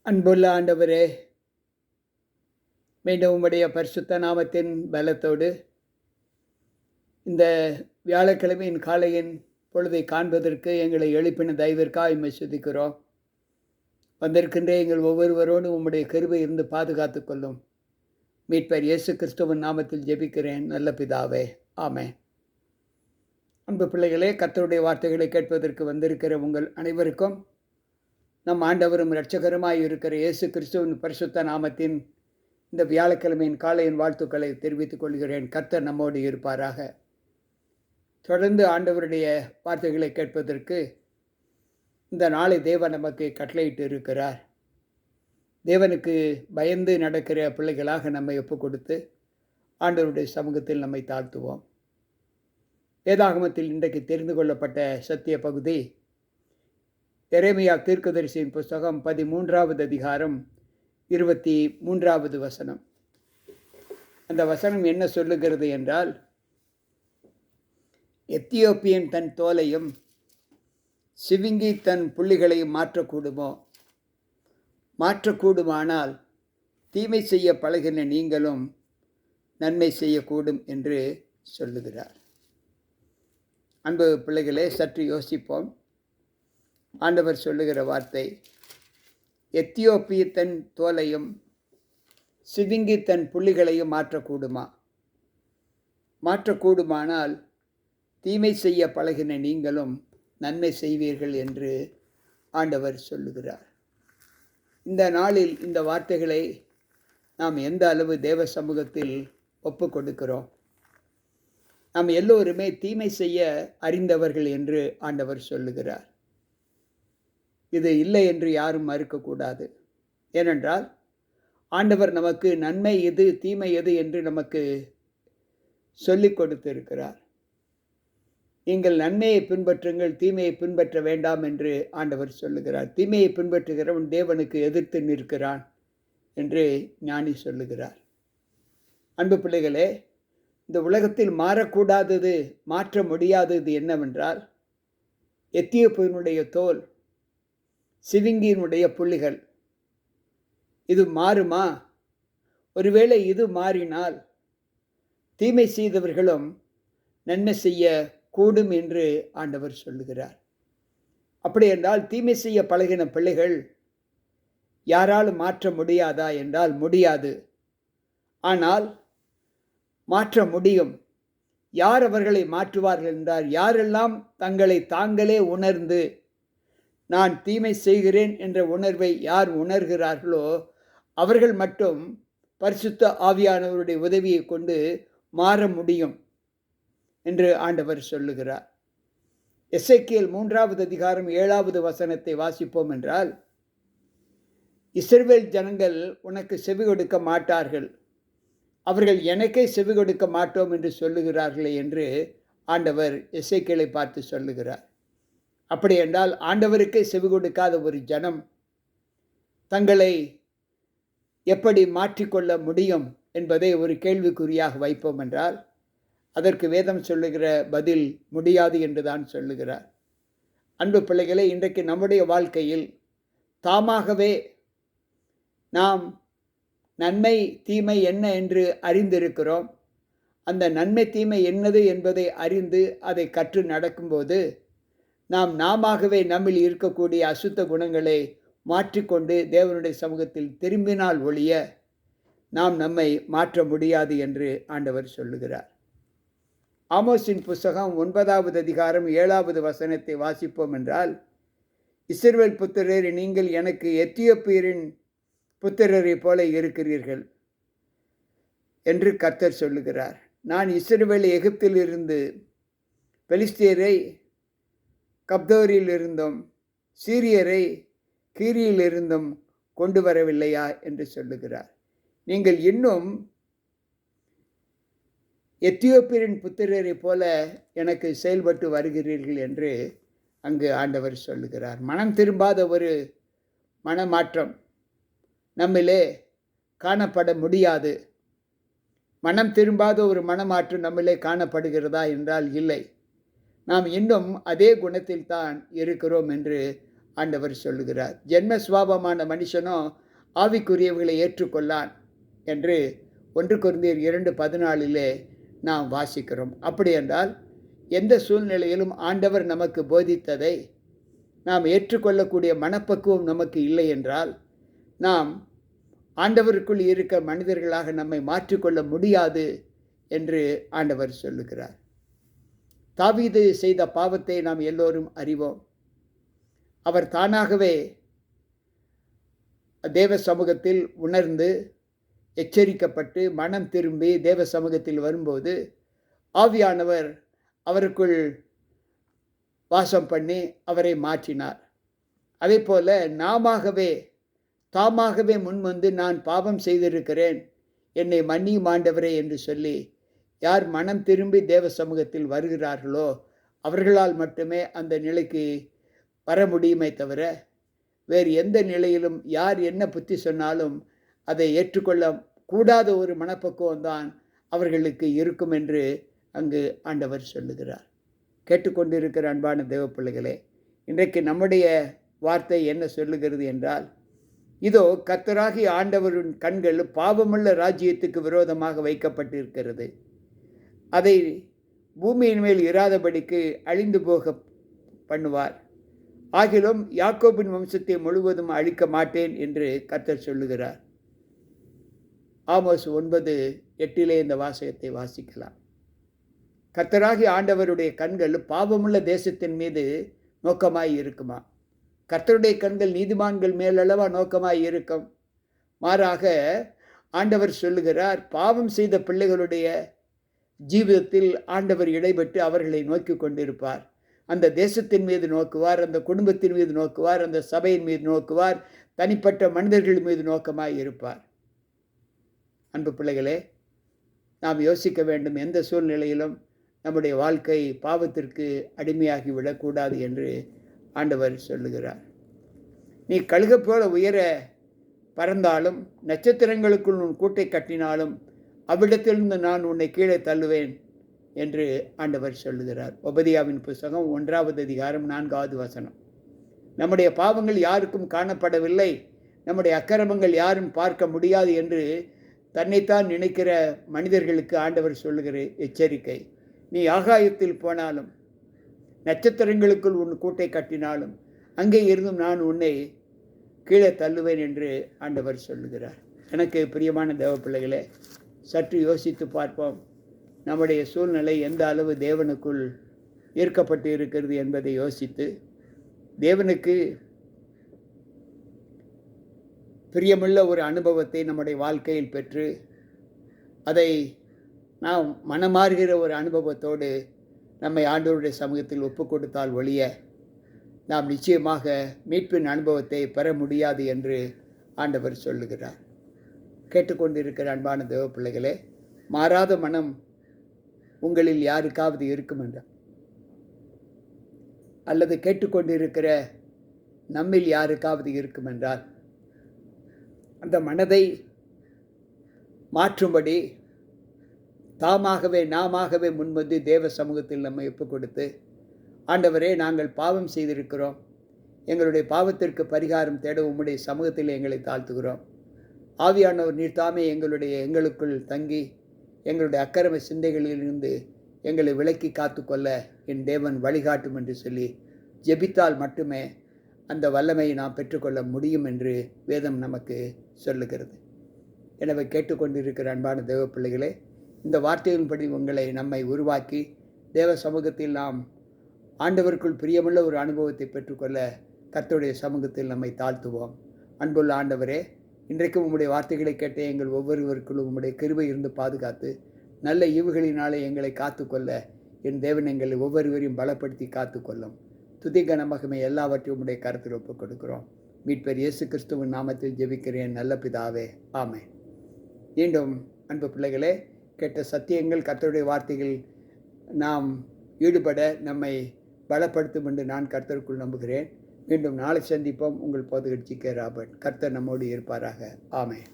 அன்புள்ள ஆண்டவரே, மீண்டும் உம்முடைய பரிசுத்த நாமத்தின் பலத்தோடு இந்த வியாழக்கிழமையின் காலையின் பொழுதை காண்பதற்கு எங்களை எழுப்பின தயவிற்காக உம்மை துதிக்கிறோம். வந்திருக்கின்ற எங்கள் ஒவ்வொருவரோடும் உம்முடைய கிருபை இருந்து பாதுகாத்து கொள்ளும். மீட்பர் இயேசு கிறிஸ்துவின் நாமத்தில் ஜெபிக்கிறேன் நல்ல பிதாவே, ஆமென். அன்பு பிள்ளைகளே, கர்த்தருடைய வார்த்தைகளை கேட்பதற்கு வந்திருக்கிற உங்கள் அனைவருக்கும் நம் ஆண்டவரும் இரட்சகருமாய் இருக்கிற இயேசு கிறிஸ்துவின் பரிசுத்த நாமத்தின் இந்த வியாழக்கிழமையின் காலையின் வாழ்த்துக்களை தெரிவித்துக் கொள்கிறேன். கர்த்தர் நம்மோடு இருப்பாராக. தொடர்ந்து ஆண்டவருடைய வார்த்தைகளை கேட்பதற்கு இந்த நாளை தேவன் நமக்கு கட்டளையிட்டு இருக்கிறார். தேவனுக்கு பயந்து நடக்கிற பிள்ளைகளாக நம்மை ஒப்புக் கொடுத்து ஆண்டவருடைய சமூகத்தில் நம்மை தாழ்த்துவோம். வேதாகமத்தில் இன்றைக்கு தெரிந்து கொள்ளப்பட்ட சத்திய பகுதி எரேமியா தீர்க்கதரிசியின் புஸ்தகம் 13வது அதிகாரம் 23வது வசனம். அந்த வசனம் என்ன சொல்லுகிறது என்றால், எத்தியோப்பியன் தன் தோலையும் சிவிங்கி தன் புள்ளிகளையும் மாற்றக்கூடுமோ? மாற்றக்கூடுமானால் தீமை செய்ய பழகின நீங்களும் நன்மை செய்யக்கூடும் என்று சொல்லுகிறார். அன்பு பிள்ளைகளே, சற்று யோசிப்போம். ஆண்டவர் சொல்லுகிற வார்த்தை, எத்தியோப்பிய தன் தோலையும் சிவிங்கி தன் புள்ளிகளையும் மாற்றக்கூடுமா? மாற்றக்கூடுமானால் தீமை செய்ய பழகின நீங்களும் நன்மை செய்வீர்கள் என்று ஆண்டவர் சொல்லுகிறார். இந்த நாளில் இந்த வார்த்தைகளை நாம் எந்த அளவு தேவ சமூகத்தில் ஒப்பு கொடுக்கிறோம்? நாம் எல்லோருமே தீமை செய்ய அறிந்தவர்கள் என்று ஆண்டவர் சொல்லுகிறார். இது இல்லை என்று யாரும் மறுக்கக்கூடாது. ஏனென்றால் ஆண்டவர் நமக்கு நன்மை எது தீமை எது என்று நமக்கு சொல்லிக் கொடுத்திருக்கிறார். நீங்கள் நன்மையை பின்பற்றுங்கள், தீமையை பின்பற்ற வேண்டாம் என்று ஆண்டவர் சொல்லுகிறார். தீமையை பின்பற்றுகிறவன் தேவனுக்கு எதிர்த்து நிற்கிறான் என்று ஞானி சொல்லுகிறார். அன்பு பிள்ளைகளே, இந்த உலகத்தில் மாறக்கூடாதது, மாற்ற முடியாதது என்னவென்றால் எத்தியோப்பியனுடைய தோல், சிவிங்கியினுடைய புள்ளிகள். இது மாறுமா? ஒருவேளை இது மாறினால் தீமை செய்தவர்களும் நன்மை செய்ய கூடும் என்று ஆண்டவர் சொல்லுகிறார். அப்படி என்றால் தீமை செய்ய பழகின பிள்ளைகள் யாராலும் மாற்ற முடியாதா என்றால் முடியாது. ஆனால் மாற்ற முடியும். யார் அவர்களை மாற்றுவார்கள் என்றால், யாரெல்லாம் தங்களை தாங்களே உணர்ந்து நான் தீமை செய்கிறேன் என்ற உணர்வை யார் உணர்கிறார்களோ அவர்கள் மட்டும் பரிசுத்த ஆவியானவருடைய உதவியை கொண்டு மாற முடியும் என்று ஆண்டவர் சொல்லுகிறார். எசேக்கியேல் 3வது அதிகாரம் 7வது வசனத்தை வாசிப்போம் என்றால், இஸ்ரவேல் ஜனங்கள் உனக்கு செவி கொடுக்க மாட்டார்கள், அவர்கள் எனக்கே செவி கொடுக்க மாட்டோம் என்று சொல்லுகிறார்களே என்று ஆண்டவர் எசேக்கியேலை பார்த்து சொல்லுகிறார். அப்படி என்றால் ஆண்டவருக்கே செவி கொடுக்காத ஒரு ஜனம் தங்களை எப்படி மாற்றிக்கொள்ள முடியும் என்பதை ஒரு கேள்விக்குறியாக வைப்போம் என்றால், அதற்கு வேதம் சொல்லுகிற பதில் முடியாது என்றுதான் சொல்லுகிறார். அன்பு பிள்ளைகளே, இன்றைக்கு நம்முடைய வாழ்க்கையில் தாமாகவே நாம் நன்மை தீமை என்ன என்று அறிந்திருக்கிறோம். அந்த நன்மை தீமை என்னது என்பதை அறிந்து அதை கற்று நடக்கும்போது நாம் நாமாகவே நம்மில் இருக்கக்கூடிய அசுத்த குணங்களை மாற்றிக்கொண்டு தேவனுடைய சமூகத்தில் திரும்பினால் ஒழிய நாம் நம்மை மாற்ற முடியாது என்று ஆண்டவர் சொல்லுகிறார். ஆமோஸின் புஸ்தகம் 9வது அதிகாரம் 7வது வசனத்தை வாசிப்போம் என்றால், இஸ்ரவேல் புத்திரர், நீங்கள் எனக்கு எத்தியோப்பியரின் புத்திரரை போல இருக்கிறீர்கள் என்று கர்த்தர் சொல்லுகிறார். நான் இஸ்ரவேலை எகிப்திலிருந்து, பெலிஸ்தியரை கப்தோரில் இருந்தும், சீரியரை கீரியிலிருந்தும் கொண்டு வரவில்லையா என்று சொல்லுகிறார். நீங்கள் இன்னும் எத்தியோப்பியரின் புத்திரரை போல எனக்கு செயல்பட்டு வருகிறீர்கள் என்று அங்கு ஆண்டவர் சொல்லுகிறார். மனம் திரும்பாத ஒரு மனமாற்றம் நம்மிலே காணப்பட முடியாது. மனம் திரும்பாத ஒரு மனமாற்றம் நம்மிலே காணப்படுகிறதா என்றால் இல்லை. நாம் இன்னும் அதே குணத்தில் தான் இருக்கிறோம் என்று ஆண்டவர் சொல்லுகிறார். ஜென்ம சுபாவமான மனுஷனோ ஆவிக்குரியவர்களை ஏற்றுக்கொள்ளான் என்று 1 கொரிந்தியர் 2:14 நாம் வாசிக்கிறோம். அப்படி என்றால் எந்த சூழ்நிலையிலும் ஆண்டவர் நமக்கு போதித்ததை நாம் ஏற்றுக்கொள்ளக்கூடிய மனப்பக்குவம் நமக்கு இல்லை என்றால் நாம் ஆண்டவருக்குள் இருக்க மனிதர்களாக நம்மை மாற்றிக்கொள்ள முடியாது என்று ஆண்டவர் சொல்லுகிறார். தாவீது செய்த பாவத்தை நாம் எல்லோரும் அறிவோம். அவர் தானாகவே தேவ சமூகத்தில் உணர்ந்து எச்சரிக்கப்பட்டு மனம் திரும்பி தேவ சமூகத்தில் வரும்போது ஆவியானவர் அவருக்குள் வாசம் பண்ணி அவரை மாற்றினார். அதே போல தாமாகவே முன்வந்து நான் பாவம் செய்திருக்கிறேன், என்னை மன்னியும் ஆண்டவரே என்று சொல்லி யார் மனம் திரும்பி தேவ சமூகத்தில் வருகிறார்களோ அவர்களால் மட்டுமே அந்த நிலைக்கு வர முடியுமே தவிர வேறு எந்த நிலையிலும் யார் என்ன புத்தி சொன்னாலும் அதை ஏற்றுக்கொள்ள கூடாத ஒரு மனப்பக்குவம்தான் அவர்களுக்கு இருக்கும் என்று அங்கு ஆண்டவர் சொல்லுகிறார். கேட்டுக்கொண்டிருக்கிற அன்பான தேவ பிள்ளைகளே, இன்றைக்கு நம்முடைய வார்த்தை என்ன சொல்லுகிறது என்றால், இதோ கர்த்தராகிய ஆண்டவரின் கண்கள் பாவமுள்ள ராஜ்யத்துக்கு விரோதமாக வைக்கப்பட்டிருக்கிறது, அதை பூமியின் மேல் இராதபடிக்கு அழிந்து போக பண்ணுவார், ஆகிலும் யாக்கோபின் வம்சத்தை முழுவதும் அழிக்க மாட்டேன் என்று கர்த்தர் சொல்லுகிறார். ஆமோஸ் 9:8 இந்த வாசகத்தை வாசிக்கலாம். கர்த்தராகிய ஆண்டவருடைய கண்கள் பாவமுள்ள தேசத்தின் மீது நோக்கமாய் இருக்குமா? கர்த்தருடைய கண்கள் நீதிமான்கள் மேலளவா நோக்கமாய் இருக்கும்? மாறாக ஆண்டவர் சொல்லுகிறார், பாவம் செய்த பிள்ளைகளுடைய ஜீவிதத்தில் ஆண்டவர் இடைப்பட்டு அவர்களை நோக்கி கொண்டிருப்பார். அந்த தேசத்தின் மீது நோக்குவார், அந்த குடும்பத்தின் மீது நோக்குவார், அந்த சபையின் மீது நோக்குவார், தனிப்பட்ட மனிதர்கள் மீது நோக்கமாய் இருப்பார். அன்பு பிள்ளைகளே, நாம் யோசிக்க வேண்டும், எந்த சூழ்நிலையிலும் நம்முடைய வாழ்க்கை பாவத்திற்கு அடிமையாகி விடக்கூடாது என்று ஆண்டவர் சொல்லுகிறார். நீ கழுகு போல உயர பறந்தாலும் நட்சத்திரங்களுக்குள் உன் கூட்டை கட்டினாலும் அவ்விடத்திலிருந்து நான் உன்னை கீழே தள்ளுவேன் என்று ஆண்டவர் சொல்லுகிறார். ஒபதியாவின் புத்தகம் 1:4 நம்முடைய பாவங்கள் யாருக்கும் காணப்படவில்லை, நம்முடைய அக்கிரமங்கள் யாரும் பார்க்க முடியாது என்று தன்னைத்தான் நினைக்கிற மனிதர்களுக்கு ஆண்டவர் சொல்லுகிற எச்சரிக்கை. நீ ஆகாயத்தில் போனாலும் நட்சத்திரங்களுக்குள் உன் கூட்டை கட்டினாலும் அங்கே இருந்தும் நான் உன்னை கீழே தள்ளுவேன் என்று ஆண்டவர் சொல்லுகிறார். எனக்கு பிரியமான தேவ பிள்ளைகளே, சற்று யோசித்து பார்ப்போம். நம்முடைய சூழ்நிலை எந்த அளவு தேவனுக்குள் ஈர்க்கப்பட்டு இருக்கிறது என்பதை யோசித்து தேவனுக்கு பிரியமுள்ள ஒரு அனுபவத்தை நம்முடைய வாழ்க்கையில் பெற்று அதை நாம் மனமாறுகிற ஒரு அனுபவத்தோடு நம்மை ஆண்டவருடைய சமூகத்தில் ஒப்பு கொடுத்தால் ஒழிய நாம் நிச்சயமாக மீட்பின் அனுபவத்தை பெற முடியாது என்று ஆண்டவர் சொல்லுகிறார். கேட்டுக்கொண்டிருக்கிற அன்பான தேவ பிள்ளைகளே, மாறாத மனம் உங்களில் யாருக்காவது இருக்கும் என்றால், அல்லது கேட்டுக்கொண்டிருக்கிற நம்மில் யாருக்காவது இருக்கும் என்றால், அந்த மனதை மாற்றும்படி நாமாகவே முன்வந்து தேவ சமூகத்தில் நம்மை ஒப்புக் கொடுத்து, ஆண்டவரே, நாங்கள் பாவம் செய்திருக்கிறோம், எங்களுடைய பாவத்திற்கு பரிகாரம் தேட உம்முடைய சமூகத்தில் எங்களை தாழ்த்துகிறோம், ஆவியானவர் நீர் தாமே எங்களுக்குள் தங்கி எங்களுடைய அக்கிரம சிந்தைகளிலிருந்து எங்களை விலக்கி காத்துக்கொள்ள என் தேவன் வழிகாட்டும் என்று சொல்லி ஜெபித்தால் மட்டுமே அந்த வல்லமையை நாம் பெற்றுக்கொள்ள முடியும் என்று வேதம் நமக்கு சொல்லுகிறது. எனவே கேட்டுக்கொண்டிருக்கிற அன்பான தேவ பிள்ளைகளே, இந்த வார்த்தையின்படி நம்மை உருவாக்கி தேவ சமூகத்தில் நாம் ஆண்டவருக்குள் பிரியமுள்ள ஒரு அனுபவத்தை பெற்றுக்கொள்ள கர்த்தருடைய சமூகத்தில் நம்மை தாழ்த்துவோம். அன்புள்ள ஆண்டவரே, இன்றைக்கும் உம்முடைய வார்த்தைகளை கேட்ட எங்கள் ஒவ்வொருவருக்குள்ளும் உம்முடைய கிருபை இருந்து பாதுகாத்து நல்ல ஈவுகளினாலே எங்களை காத்துக்கொள்ள என் தேவன் எங்களை ஒவ்வொருவரையும் பலப்படுத்தி காத்துக்கொள்ளும். துதி கனமகிமை எல்லாவற்றையும் உம்முடைய கருத்தில் ஒப்புக் கொடுக்கிறோம். மீட்பர் இயேசு கிறிஸ்துவின் நாமத்தில் ஜெபிக்கிறேன் நல்ல பிதாவே, ஆமென். மீண்டும் அன்பு பிள்ளைகளே, கேட்ட சத்தியங்கள் கர்த்தருடைய வார்த்தைகள் நாம் ஈடுபட நம்மை பலப்படுத்தும் என்று நான் கர்த்தருக்குள் நம்புகிறேன். மீண்டும் நாளை சந்திப்போம். உங்கள் போதகர் ஜி.கே. ராபர்ட். கர்த்தர் நம்மோடு இருப்பாராக. ஆமென்.